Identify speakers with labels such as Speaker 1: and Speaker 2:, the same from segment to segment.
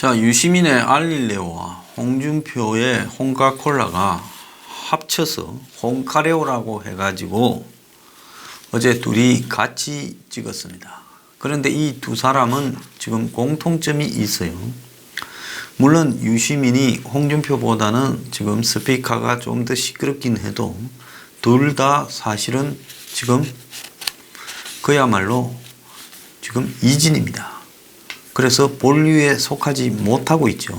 Speaker 1: 자, 유시민의 알릴레오와 홍준표의 홍카콜라가 합쳐서 홍카레오라고 해가지고 어제 둘이 같이 찍었습니다. 그런데 이 두 사람은 지금 공통점이 있어요. 물론 유시민이 홍준표보다는 지금 스피커가 좀 더 시끄럽긴 해도 둘 다 사실은 지금 그야말로 지금 이진입니다. 그래서 본류에 속하지 못하고 있죠.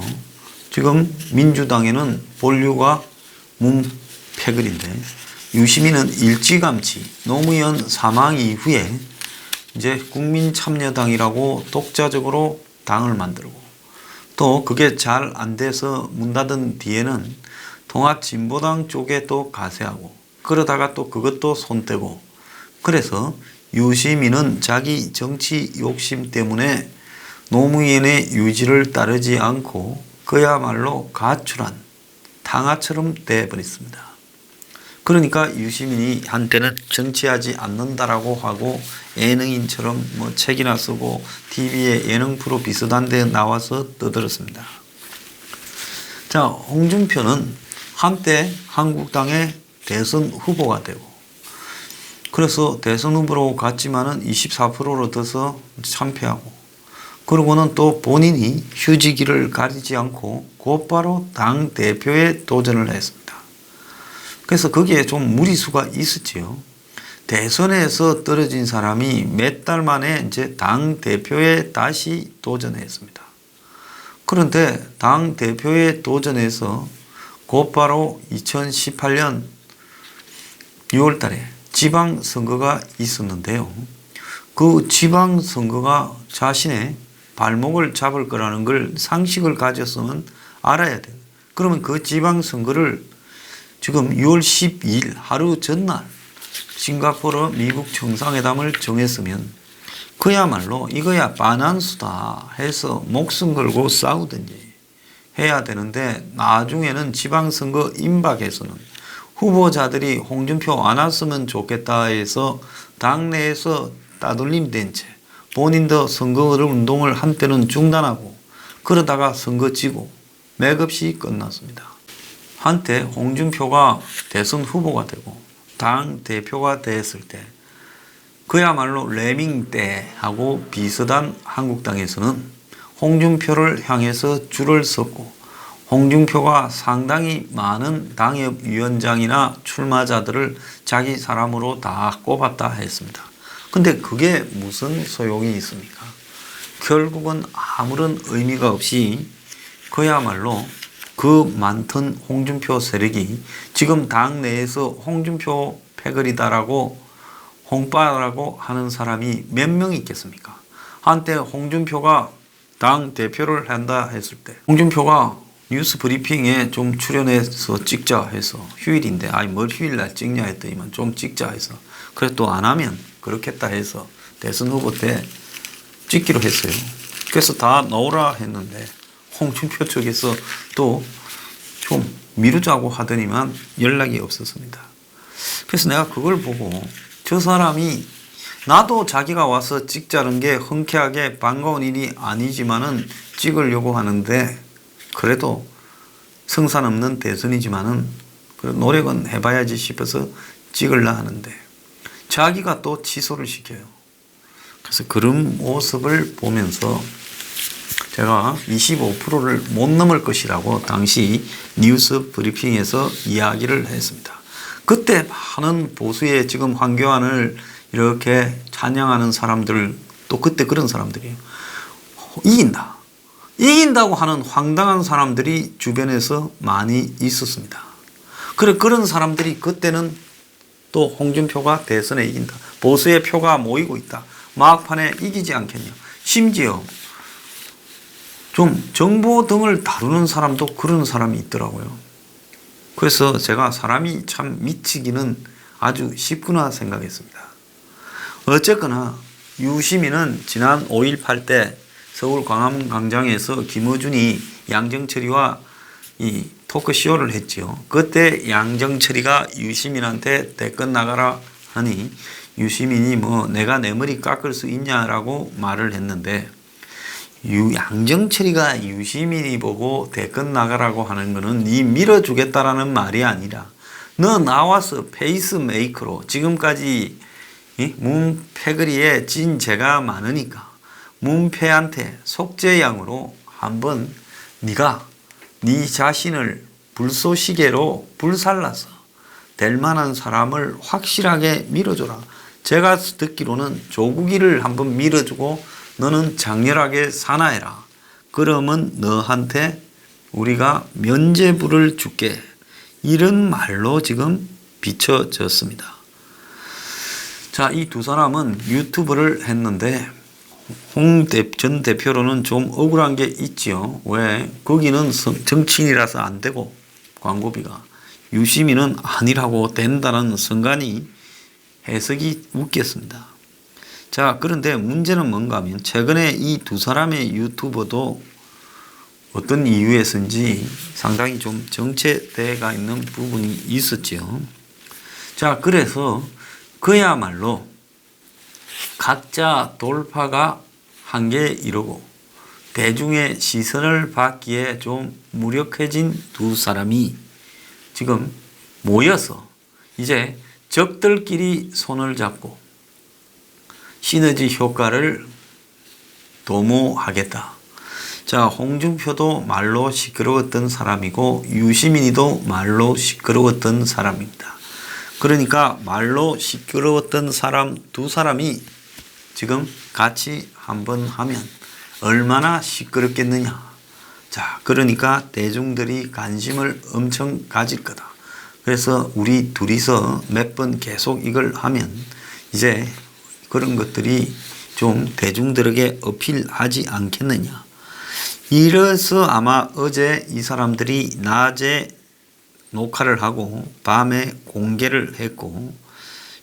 Speaker 1: 지금 민주당에는 본류가 문패거리인데 유시민은 일찌감치 노무현 사망 이후에 이제 국민참여당이라고 독자적으로 당을 만들고 또 그게 잘 안 돼서 문 닫은 뒤에는 통합진보당 쪽에 또 가세하고 그러다가 또 그것도 손떼고 그래서 유시민은 자기 정치 욕심 때문에 노무현의 유지를 따르지 않고 그야말로 가출한 탕아처럼 돼버렸습니다. 그러니까 유시민이 한때는 정치하지 않는다라고 하고 예능인처럼 뭐 책이나 쓰고 TV에 예능 프로 비슷한 데 나와서 떠들었습니다. 자, 홍준표는 한때 한국당의 대선 후보가 되고 그래서 대선 후보로 갔지만은 24%로 떠서 참패하고 그러고는 또 본인이 휴지기를 가리지 않고 곧바로 당 대표에 도전을 했습니다. 그래서 거기에 좀 무리수가 있었지요. 대선에서 떨어진 사람이 몇 달 만에 이제 당 대표에 다시 도전했습니다. 그런데 당 대표에 도전해서 곧바로 2018년 6월 달에 지방선거가 있었는데요. 그 지방선거가 자신의 발목을 잡을 거라는 걸 상식을 가졌으면 알아야 돼요. 그러면 그 지방선거를 지금 6월 12일 하루 전날 싱가포르 미국 정상회담을 정했으면 그야말로 이거야 반환수다 해서 목숨 걸고 싸우든지 해야 되는데 나중에는 지방선거 임박에서는 후보자들이 홍준표 안 왔으면 좋겠다 해서 당내에서 따돌림 된 채 본인도 선거 운동을 한때는 중단하고 그러다가 선거 지고 맥없이 끝났습니다. 한때 홍준표가 대선 후보가 되고 당 대표가 됐을 때 그야말로 레밍 때하고 비슷한 한국당에서는 홍준표를 향해서 줄을 섰고 홍준표가 상당히 많은 당협위원장이나 출마자들을 자기 사람으로 다 꼽았다 했습니다. 근데 그게 무슨 소용이 있습니까? 결국은 아무런 의미가 없이 그야말로 그 많던 홍준표 세력이 지금 당내에서 홍준표 패거리다라고 홍빠라고 하는 사람이 몇 명 있겠습니까? 한때 홍준표가 당 대표를 한다 했을 때 홍준표가 뉴스 브리핑에 좀 출연해서 찍자 해서 휴일인데 아니 뭘 휴일날 찍냐 했더니만 좀 찍자 해서 그래 또 안 하면 그렇겠다 해서 대선 후보 때 찍기로 했어요. 그래서 다 넣으라 했는데 홍준표 쪽에서 또 좀 미루자고 하더니만 연락이 없었습니다. 그래서 내가 그걸 보고 저 사람이 나도 자기가 와서 찍자는 게 흔쾌하게 반가운 일이 아니지만은 찍으려고 하는데 그래도 성산 없는 대선이지만은 노력은 해봐야지 싶어서 찍으려 하는데 자기가 또 취소를 시켜요. 그래서 그런 모습을 보면서 제가 25%를 못 넘을 것이라고 당시 뉴스 브리핑에서 이야기를 했습니다. 그때 많은 보수의 지금 황교안을 이렇게 찬양하는 사람들 또 그때 그런 사람들이에요. 이긴다고 하는 황당한 사람들이 주변에서 많이 있었습니다. 그런 사람들이 그때는 또 홍준표가 대선에 이긴다. 보수의 표가 모이고 있다. 막판에 이기지 않겠냐. 심지어 좀 정보 등을 다루는 사람도 그런 사람이 있더라고요. 그래서 제가 사람이 참 미치기는 아주 쉽구나 생각했습니다. 어쨌거나 유시민은 지난 5.18 때 서울 광화문광장에서 김어준이 양정철이와 이 토크쇼를 했지요. 그때 양정철이가 유시민한테 대권 나가라 하니 유시민이 뭐 내가 내 머리 깎을 수 있냐라고 말을 했는데 양정철이가 유시민이 보고 대권 나가라고 하는 거는 니 밀어주겠다라는 말이 아니라 너 나와서 페이스메이커로 지금까지 문패거리에 진 죄가 많으니까 문패한테 속죄양으로 한번 네가 네 자신을 불쏘시개로 불살라서 될 만한 사람을 확실하게 밀어줘라. 제가 듣기로는 조국이를 한번 밀어주고 너는 장렬하게 사나해라. 그러면 너한테 우리가 면죄부를 줄게. 이런 말로 지금 비춰졌습니다. 자, 이 두 사람은 유튜브를 했는데 홍 전 대표로는 좀 억울한 게 있지요. 왜? 거기는 정치인이라서 안 되고 광고비가 유시민은 아니라고 된다는 순간이 해석이 웃겼습니다. 자, 그런데 문제는 뭔가 하면 최근에 이 두 사람의 유튜버도 어떤 이유에서인지 상당히 좀 정체되어가 있는 부분이 있었죠. 자, 그래서 그야말로 가짜 돌파가 한계에 이르고 대중의 시선을 받기에 좀 무력해진 두 사람이 지금 모여서 이제 적들끼리 손을 잡고 시너지 효과를 도모하겠다. 자, 홍준표도 말로 시끄러웠던 사람이고 유시민이도 말로 시끄러웠던 사람입니다. 그러니까 말로 시끄러웠던 사람 두 사람이 지금 같이 한번 하면 얼마나 시끄럽겠느냐. 자, 그러니까 대중들이 관심을 엄청 가질 거다. 그래서 우리 둘이서 몇 번 계속 이걸 하면 이제 그런 것들이 좀 대중들에게 어필하지 않겠느냐. 이래서 아마 어제 이 사람들이 낮에 녹화를 하고 밤에 공개를 했고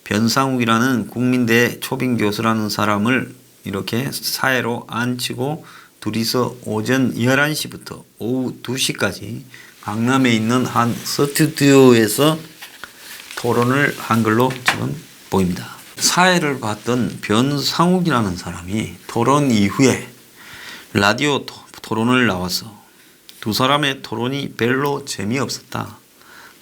Speaker 1: 변상욱이라는 국민대 초빙 교수라는 사람을 이렇게 사회로 앉히고 둘이서 오전 11시부터 오후 2시까지 강남에 있는 한 스튜디오에서 토론을 한 걸로 지금 보입니다. 사회를 봤던 변상욱이라는 사람이 토론 이후에 라디오 토론을 나와서 두 사람의 토론이 별로 재미없었다.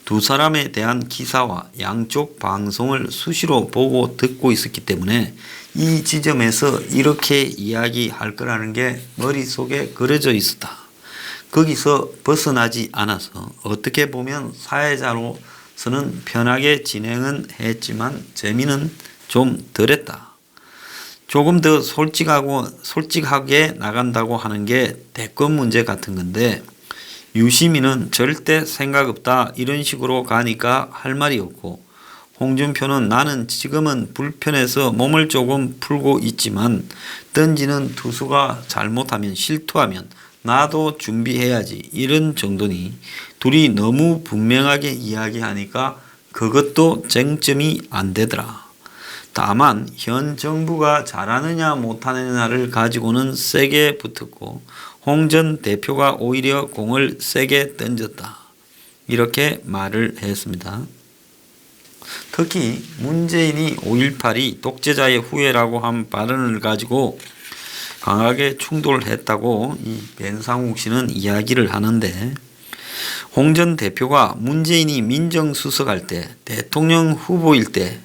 Speaker 1: 두 사람에 대한 기사와 양쪽 방송을 수시로 보고 듣고 있었기 때문에 이 지점에서 이렇게 이야기할 거라는 게 머릿속에 그려져 있었다. 거기서 벗어나지 않아서 어떻게 보면 사회자로서는 편하게 진행은 했지만 재미는 좀 덜했다. 조금 더 솔직하게 나간다고 하는 게 대권 문제 같은 건데 유시민은 절대 생각 없다 이런 식으로 가니까 할 말이 없고 홍준표는 나는 지금은 불편해서 몸을 조금 풀고 있지만 던지는 투수가 잘못하면 실투하면 나도 준비해야지 이런 정도니 둘이 너무 분명하게 이야기하니까 그것도 쟁점이 안 되더라. 다만 현 정부가 잘하느냐 못하느냐를 가지고는 세게 붙었고 홍 전 대표가 오히려 공을 세게 던졌다. 이렇게 말을 했습니다. 특히 문재인이 5.18이 독재자의 후예라고 한 발언을 가지고 강하게 충돌했다고 이 변상욱 씨는 이야기를 하는데 홍 전 대표가 문재인이 민정수석할 때 대통령 후보일 때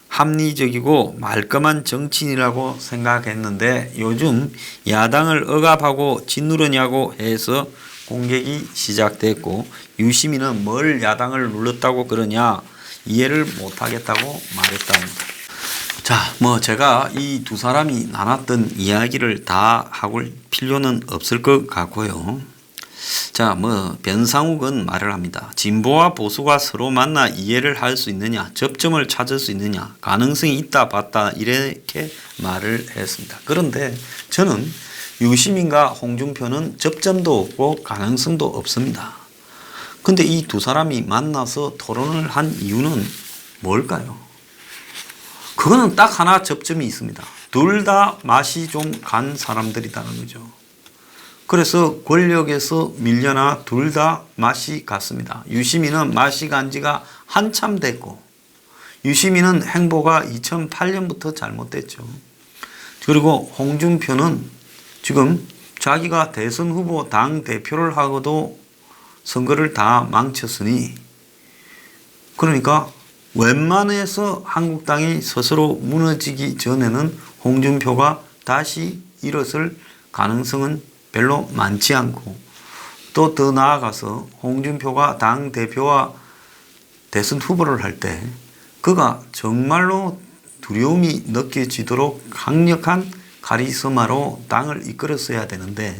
Speaker 1: 합리적이고 말끔한 정치인이라고 생각했는데 요즘 야당을 억압하고 짓누르냐고 해서 공격이 시작됐고 유시민은 뭘 야당을 눌렀다고 그러냐 이해를 못하겠다고 말했답니다. 자, 제가 이 두 사람이 나눴던 이야기를 다 하고 필요는 없을 것 같고요. 자, 변상욱은 말을 합니다. 진보와 보수가 서로 만나 이해를 할 수 있느냐, 접점을 찾을 수 있느냐, 가능성이 있다 봤다 이렇게 말을 했습니다. 그런데 저는 유시민과 홍준표는 접점도 없고 가능성도 없습니다. 근데 이 두 사람이 만나서 토론을 한 이유는 뭘까요? 그거는 딱 하나 접점이 있습니다. 둘 다 맛이 좀 간 사람들이라는 거죠. 그래서 권력에서 밀려나 둘 다 맛이 갔습니다. 유시민은 맛이 간 지가 한참 됐고 유시민은 행보가 2008년부터 잘못됐죠. 그리고 홍준표는 지금 자기가 대선 후보 당 대표를 하고도 선거를 다 망쳤으니, 그러니까 웬만해서 한국당이 스스로 무너지기 전에는 홍준표가 다시 일어설 가능성은 별로 많지 않고, 또 더 나아가서 홍준표가 당 대표와 대선 후보를 할 때 그가 정말로 두려움이 느껴지도록 강력한 카리스마로 당을 이끌었어야 되는데,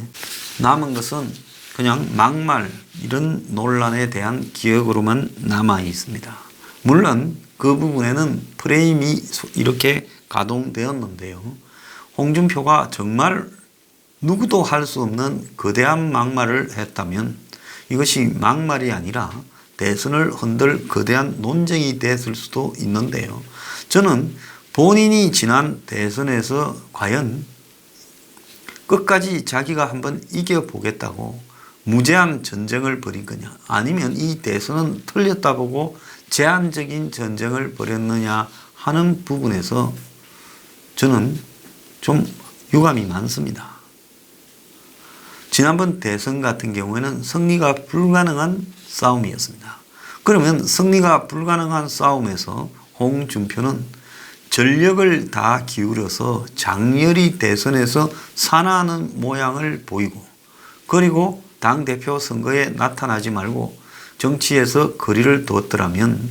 Speaker 1: 남은 것은 그냥 막말, 이런 논란에 대한 기억으로만 남아 있습니다. 물론 그 부분에는 프레임이 이렇게 가동되었는데요. 홍준표가 정말 누구도 할 수 없는 거대한 막말을 했다면 이것이 막말이 아니라 대선을 흔들 거대한 논쟁이 됐을 수도 있는데요. 저는 본인이 지난 대선에서 과연 끝까지 자기가 한번 이겨보겠다고 무제한 전쟁을 벌인 거냐, 아니면 이 대선은 틀렸다 보고 제한적인 전쟁을 벌였느냐 하는 부분에서 저는 좀 유감이 많습니다. 지난번 대선 같은 경우에는 승리가 불가능한 싸움이었습니다. 그러면 승리가 불가능한 싸움에서 홍준표는 전력을 다 기울여서 장렬히 대선에서 산하하는 모양을 보이고, 그리고 당대표 선거에 나타나지 말고 정치에서 거리를 두었더라면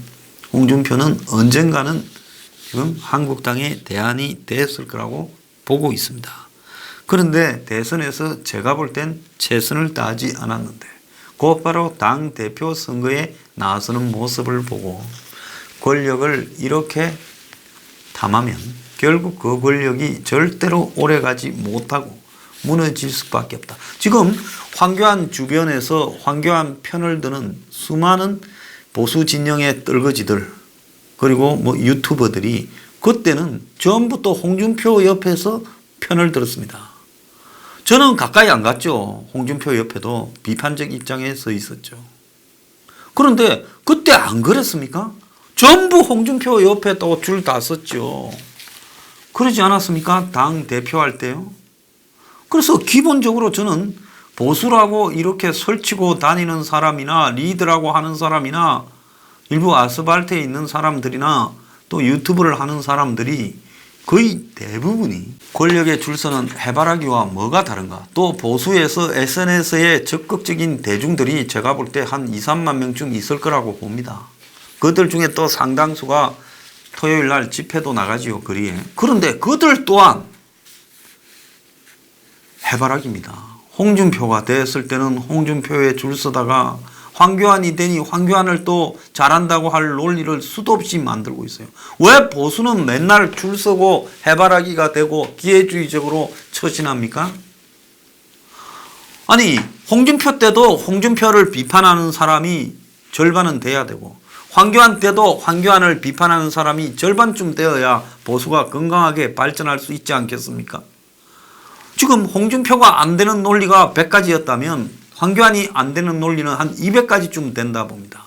Speaker 1: 홍준표는 언젠가는 지금 한국당의 대안이 됐을 거라고 보고 있습니다. 그런데 대선에서 제가 볼 땐 최선을 다하지 않았는데 곧바로 당대표 선거에 나서는 모습을 보고 권력을 이렇게 탐하면 결국 그 권력이 절대로 오래가지 못하고 무너질 수밖에 없다. 지금 황교안 주변에서 황교안 편을 드는 수많은 보수 진영의 떨거지들, 그리고 뭐 유튜버들이 그때는 전부 또 홍준표 옆에서 편을 들었습니다. 저는 가까이 안 갔죠. 홍준표 옆에도 비판적 입장에 서 있었죠. 그런데 그때 안 그랬습니까? 전부 홍준표 옆에 또 줄 다 섰죠. 그러지 않았습니까? 당 대표할 때요. 그래서 기본적으로 저는 보수라고 이렇게 설치고 다니는 사람이나 리더라고 하는 사람이나 일부 아스팔트에 있는 사람들이나 또 유튜브를 하는 사람들이 거의 대부분이 권력에 줄 서는 해바라기와 뭐가 다른가. 또 보수에서 SNS에 적극적인 대중들이 제가 볼 때 한 2, 3만 명쯤 있을 거라고 봅니다. 그들 중에 또 상당수가 토요일 날 집회도 나가지요, 거리에. 그런데 그들 또한 해바라기입니다. 홍준표가 됐을 때는 홍준표에 줄 서다가 황교안이 되니 황교안을 또 잘한다고 할 논리를 수도 없이 만들고 있어요. 왜 보수는 맨날 줄 서고 해바라기가 되고 기회주의적으로 처신합니까? 아니, 홍준표 때도 홍준표를 비판하는 사람이 절반은 돼야 되고, 황교안 때도 황교안을 비판하는 사람이 절반쯤 되어야 보수가 건강하게 발전할 수 있지 않겠습니까? 지금 홍준표가 안 되는 논리가 100가지였다면 황교안이 안 되는 논리는 한 200가지쯤 된다 봅니다.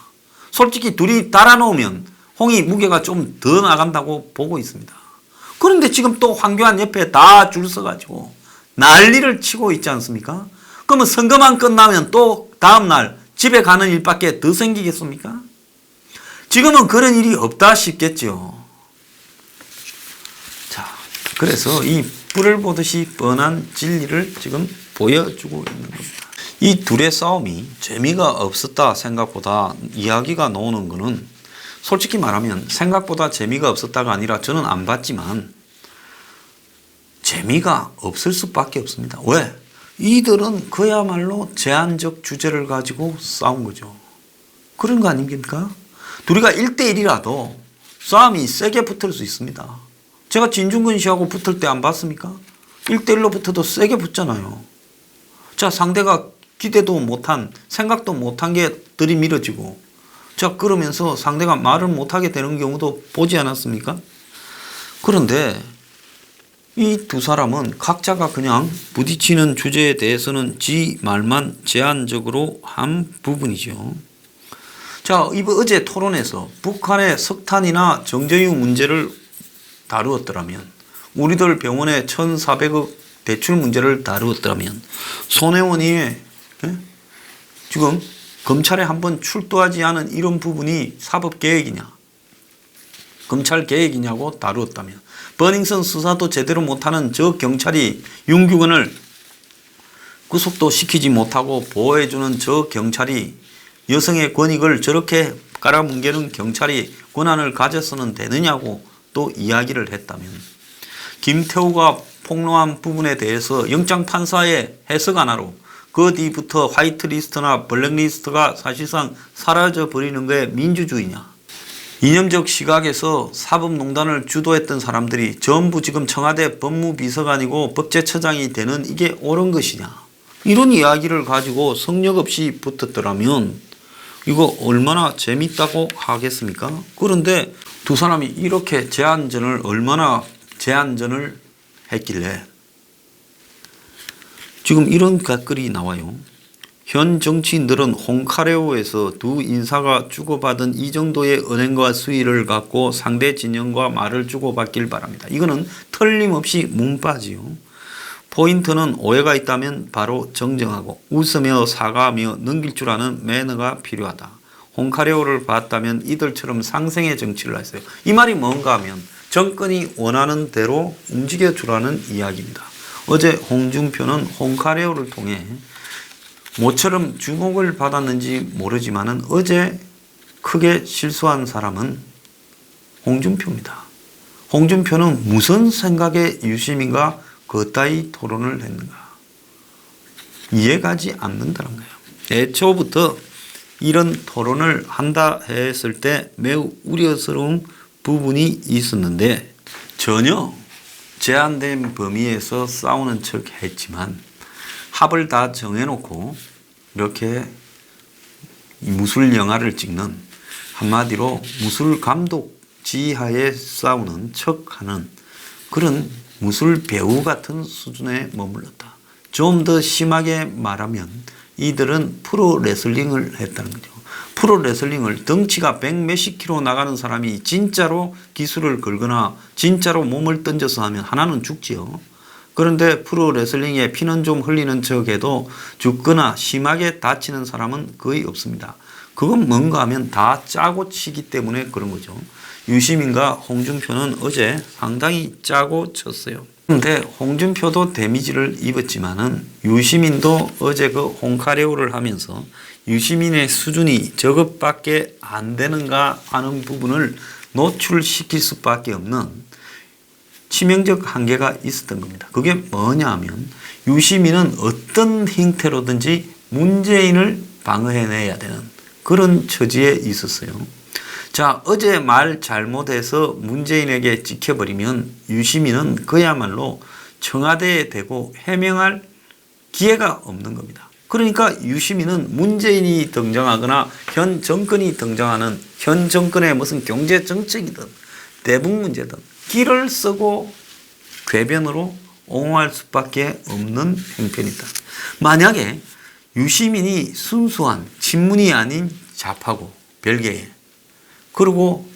Speaker 1: 솔직히 둘이 달아놓으면 홍이 무게가 좀 더 나간다고 보고 있습니다. 그런데 지금 또 황교안 옆에 다 줄 서가지고 난리를 치고 있지 않습니까? 그러면 선거만 끝나면 또 다음날 집에 가는 일밖에 더 생기겠습니까? 지금은 그런 일이 없다 싶겠죠. 자, 그래서 이 불을 보듯이 뻔한 진리를 지금 보여주고 있는 겁니다. 이 둘의 싸움이 재미가 없었다 생각보다 이야기가 나오는 거는 솔직히 말하면 생각보다 재미가 없었다가 아니라 저는 안 봤지만 재미가 없을 수밖에 없습니다. 왜? 이들은 그야말로 제한적 주제를 가지고 싸운 거죠. 그런 거 아닙니까? 둘이가 1대1이라도 싸움이 세게 붙을 수 있습니다. 제가 진중근 씨하고 붙을 때 안 봤습니까? 1대1로 붙어도 세게 붙잖아요. 자, 상대가 기대도 못한, 생각도 못한 게 들이밀어지고, 자, 그러면서 상대가 말을 못하게 되는 경우도 보지 않았습니까? 그런데 이 두 사람은 각자가 그냥 부딪히는 주제에 대해서는 지 말만 제한적으로 한 부분이죠. 자, 어제 토론에서 북한의 석탄이나 정제유 문제를 다루었더라면 우리들 병원에 1,400억 대출 문제를 다루었다면 손혜원이 지금 검찰에 한번 출두하지 않은 이런 부분이 사법개혁이냐 검찰개혁이냐고 다루었다면 버닝썬 수사도 제대로 못하는 저 경찰이 윤규근을 구속도 시키지 못하고 보호해주는 저 경찰이 여성의 권익을 저렇게 깔아뭉개는 경찰이 권한을 가져서는 되느냐고 또 이야기를 했다면 김태우가 폭로한 부분에 대해서 영장판사의 해석 하나로 그 뒤부터 화이트리스트나 블랙리스트가 사실상 사라져 버리는 게 민주주의냐. 이념적 시각에서 사법농단을 주도했던 사람들이 전부 지금 청와대 법무비서관이고 법제처장이 되는 이게 옳은 것이냐. 이런 이야기를 가지고 성역 없이 붙었더라면 이거 얼마나 재밌다고 하겠습니까? 그런데 두 사람이 이렇게 얼마나 제안전을 했길래 지금 이런 댓글이 나와요. 현 정치인들은 홍카레오에서 두 인사가 주고받은 이 정도의 은행과 수위를 갖고 상대 진영과 말을 주고받길 바랍니다. 이거는 틀림없이 문파지요. 포인트는 오해가 있다면 바로 정정하고 웃으며 사과하며 넘길 줄 아는 매너가 필요하다. 홍카레오를 봤다면 이들처럼 상생의 정치를 했어요. 이 말이 뭔가 하면 정권이 원하는 대로 움직여주라는 이야기입니다. 어제 홍준표는 홍카레오를 통해 모처럼 주목을 받았는지 모르지만 어제 크게 실수한 사람은 홍준표입니다. 홍준표는 무슨 생각의 유심인가 그따위 토론을 했는가 이해가지 않는다는 거예요. 애초부터 이런 토론을 한다 했을 때 매우 우려스러운 부분이 있었는데 전혀 제한된 범위에서 싸우는 척 했지만 합을 다 정해놓고 이렇게 무술 영화를 찍는 한마디로 무술 감독 지하에 싸우는 척하는 그런 무술 배우 같은 수준에 머물렀다. 좀 더 심하게 말하면 이들은 프로 레슬링을 했다는 거죠. 프로 레슬링을 덩치가 100몇십 킬로 나가는 사람이 진짜로 기술을 걸거나 진짜로 몸을 던져서 하면 하나는 죽지요. 그런데 프로 레슬링에 피는 좀 흘리는 척해도 죽거나 심하게 다치는 사람은 거의 없습니다. 그건 뭔가 하면 다 짜고 치기 때문에 그런 거죠. 유시민과 홍준표는 어제 상당히 짜고 쳤어요. 그런데 홍준표도 데미지를 입었지만은 유시민도 어제 그 홍카레오를 하면서 유시민의 수준이 저것밖에 안 되는가 하는 부분을 노출시킬 수밖에 없는 치명적 한계가 있었던 겁니다. 그게 뭐냐 하면 유시민은 어떤 형태로든지 문재인을 방어해내야 되는 그런 처지에 있었어요. 자, 어제 말 잘못해서 문재인에게 찍혀버리면 유시민은 그야말로 청와대에 대고 해명할 기회가 없는 겁니다. 그러니까 유시민은 문재인이 등장하거나 현 정권이 등장하는 현 정권의 무슨 경제정책이든 대북 문제든 길을 쓰고 궤변으로 옹호할 수밖에 없는 형편이다. 만약에 유시민이 순수한 친문이 아닌 좌파고 별개에 그리고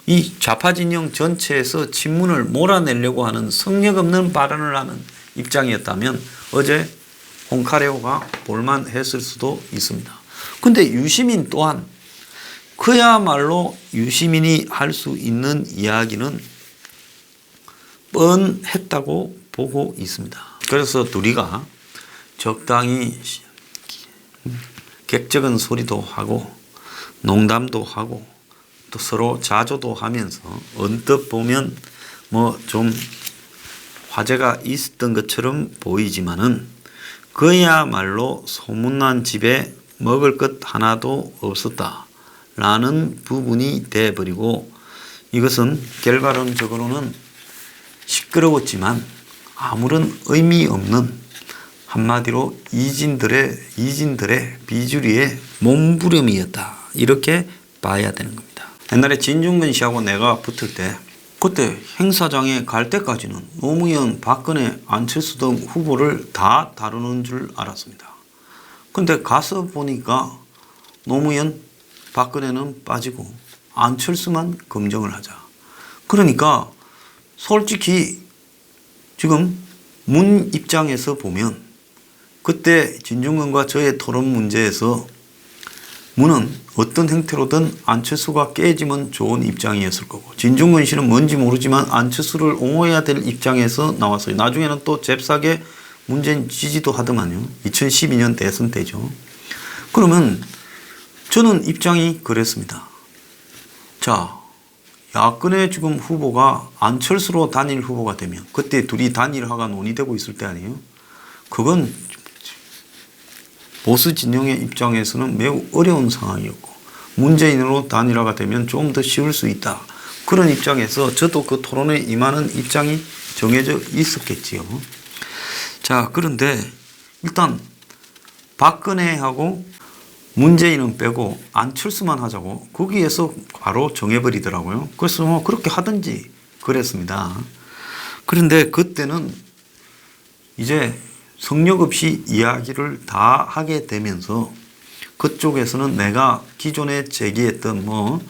Speaker 1: 이 좌파 진영 전체에서 친문을 몰아내려고 하는 성역 없는 발언을 하는 입장이었다면 어제 홍카레오가 볼만했을 수도 있습니다. 근데 유시민 또한 그야말로 유시민이 할 수 있는 이야기는 뻔했다고 보고 있습니다. 그래서 둘이가 적당히 객적은 소리도 하고 농담도 하고 또 서로 자조도 하면서 언뜻 보면 뭐 좀 화제가 있었던 것처럼 보이지만은 그야말로 소문난 집에 먹을 것 하나도 없었다라는 부분이 돼버리고 이것은 결과론적으로는 시끄러웠지만 아무런 의미 없는 한마디로 이진들의 비주류의 몸부림이었다. 이렇게 봐야 되는 겁니다. 옛날에 진중근 씨하고 내가 붙을 때 그때 행사장에 갈 때까지는 노무현, 박근혜, 안철수 등 후보를 다 다루는 줄 알았습니다. 근데 가서 보니까 노무현, 박근혜는 빠지고 안철수만 검증을 하자. 그러니까 솔직히 지금 문 입장에서 보면 그때 진중권과 저의 토론 문제에서 문은 어떤 형태로든 안철수가 깨지면 좋은 입장이었을 거고, 진중권 씨는 뭔지 모르지만 안철수를 옹호해야 될 입장에서 나왔어요. 나중에는 또 잽싸게 문재인 지지도 하더만요. 2012년 대선 때죠. 그러면 저는 입장이 그랬습니다. 자, 야권의 지금 후보가 안철수로 단일 후보가 되면, 그때 둘이 단일화가 논의되고 있을 때 아니에요? 그건 보수 진영의 입장에서는 매우 어려운 상황이었고, 문재인으로 단일화가 되면 좀 더 쉬울 수 있다. 그런 입장에서 저도 그 토론에 임하는 입장이 정해져 있었겠지요. 자, 그런데 일단 박근혜하고 문재인은 빼고 안철수만 하자고 거기에서 바로 정해버리더라고요. 그래서 뭐 그렇게 하든지 그랬습니다. 그런데 그때는 이제 성역 없이 이야기를 다 하게 되면서 그쪽에서는 내가 기존에 제기했던 뭐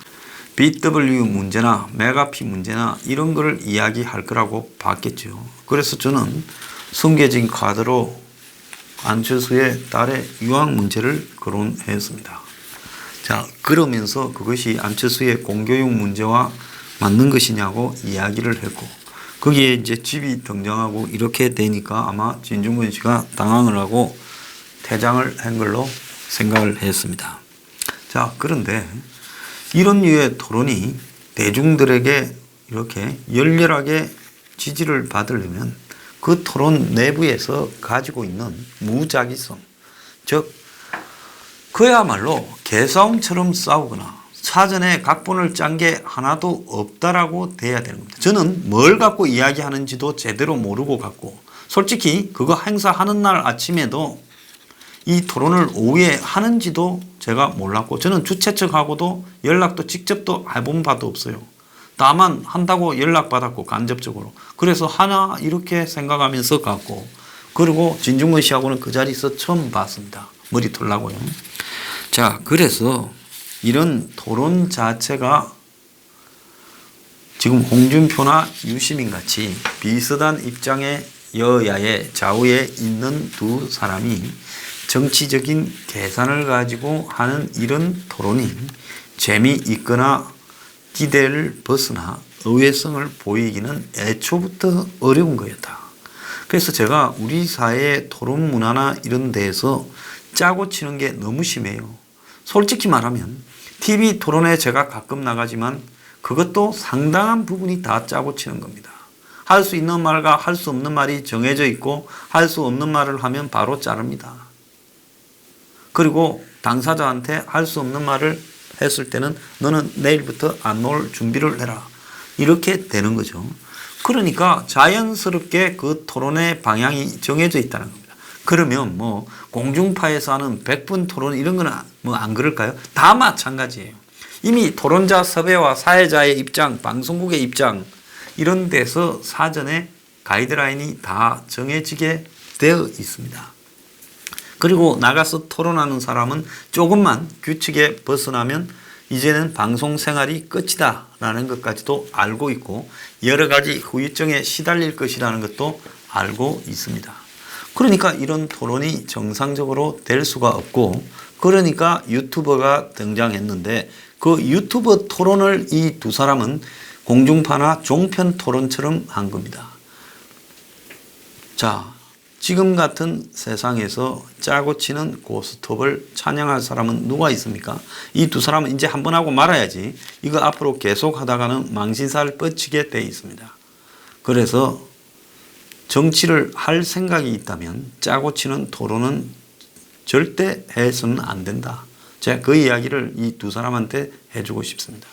Speaker 1: BW 문제나 메가피 문제나 이런 거를 이야기할 거라고 봤겠죠. 그래서 저는 성계적인 카드로 안철수의 딸의 유학 문제를 거론했습니다. 자, 그러면서 그것이 안철수의 공교육 문제와 맞는 것이냐고 이야기를 했고, 거기에 이제 집이 등장하고 이렇게 되니까 아마 진중권 씨가 당황을 하고 퇴장을 한 걸로 생각을 했습니다. 자, 그런데 이런 류의 토론이 대중들에게 이렇게 열렬하게 지지를 받으려면 그 토론 내부에서 가지고 있는 무작위성, 즉 그야말로 개싸움처럼 싸우거나 사전에 각본을 짠 게 하나도 없다라고 돼야 되는 겁니다. 저는 뭘 갖고 이야기하는지도 제대로 모르고 갔고, 솔직히 그거 행사하는 날 아침에도 이 토론을 오후에 하는지도 제가 몰랐고, 저는 주최 측하고도 연락도 직접도 해본 바도 없어요. 다만 한다고 연락받았고 간접적으로. 그래서 하나 이렇게 생각하면서 갔고, 그리고 진중권 씨하고는 그 자리에서 처음 봤습니다. 머리 털라고요. 자, 그래서 이런 토론 자체가 지금 홍준표나 유시민 같이 비슷한 입장의 여야의 좌우에 있는 두 사람이 정치적인 계산을 가지고 하는 이런 토론이 재미있거나 기대를 벗어나 의외성을 보이기는 애초부터 어려운 거였다. 그래서 제가 우리 사회의 토론 문화나 이런 데에서 짜고 치는 게 너무 심해요. 솔직히 말하면 TV 토론에 제가 가끔 나가지만 그것도 상당한 부분이 다 짜고 치는 겁니다. 할 수 있는 말과 할 수 없는 말이 정해져 있고, 할 수 없는 말을 하면 바로 자릅니다. 그리고 당사자한테 할 수 없는 말을 했을 때는 너는 내일부터 안 놀 준비를 해라. 이렇게 되는 거죠. 그러니까 자연스럽게 그 토론의 방향이 정해져 있다는 겁니다. 그러면 뭐 공중파에서 하는 100분 토론 이런 거는 뭐 안 그럴까요? 다 마찬가지예요. 이미 토론자 섭외와 사회자의 입장, 방송국의 입장 이런 데서 사전에 가이드라인이 다 정해지게 되어 있습니다. 그리고 나가서 토론하는 사람은 조금만 규칙에 벗어나면 이제는 방송 생활이 끝이다 라는 것까지도 알고 있고, 여러 가지 후유증에 시달릴 것이라는 것도 알고 있습니다. 그러니까 이런 토론이 정상적으로 될 수가 없고, 그러니까 유튜버가 등장했는데 그 유튜버 토론을 이 두 사람은 공중파나 종편 토론처럼 한 겁니다. 자, 지금 같은 세상에서 짜고 치는 고스톱을 찬양할 사람은 누가 있습니까? 이 두 사람은 이제 한번 하고 말아야지 이거 앞으로 계속 하다가는 망신살 뻗치게 돼 있습니다. 그래서 정치를 할 생각이 있다면 짜고 치는 토론은 절대 해서는 안 된다. 제가 그 이야기를 이 두 사람한테 해주고 싶습니다.